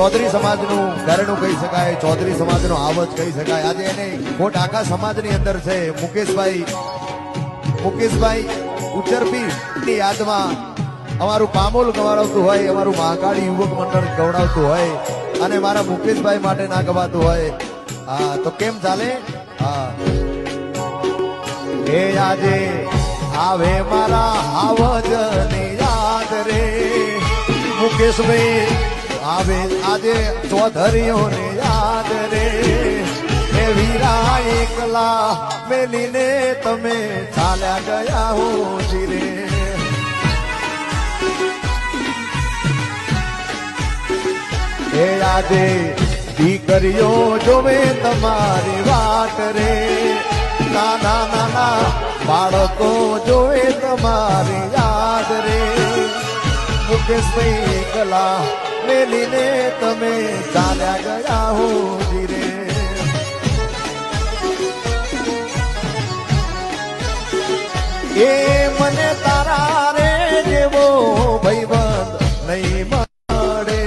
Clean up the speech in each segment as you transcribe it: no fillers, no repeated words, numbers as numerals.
चौधरी समाज घरेणु कही शकाय, चौधरी समाज आवज कही शकाय। आज एने खोट आखा समाज अंदर है। मुकेशभाई उचरपी याद में अमारू पामोल गवाड़ावतुं होय, अमारू महाकाળી युवक मंडळ गवડાવતું होय અને મારા મુકેશભાઈ માટે ના ગવાતું હોય। હા તો કેમ ચાલે? હા એ આજે આવે મારા આવજને યાદ રે મુકેશભાઈ, આવે આજે ચૌધરીઓને યાદ રે। એ વીરા એકલા મેલીને તમે ચાલ્યા ગયા હો જીરે। એ આજે દીકરીઓ જોવે તમારી વાટ રે, નાના નાના બાળકો જોવે તમારી યાદ રે। મુકેશભાઈ એકલા મેલીને તમે ચાલ્યા ગયા હો જીરે। એ મને તારા રે જેવો ભાઈબંધ નહીં મળે,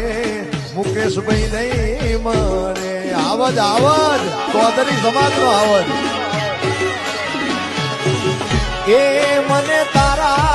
મુકેશભાઈ નહીં મળે। આવજ આવજ ચૌધરી સમાજ નો આવજ। એ મને તારા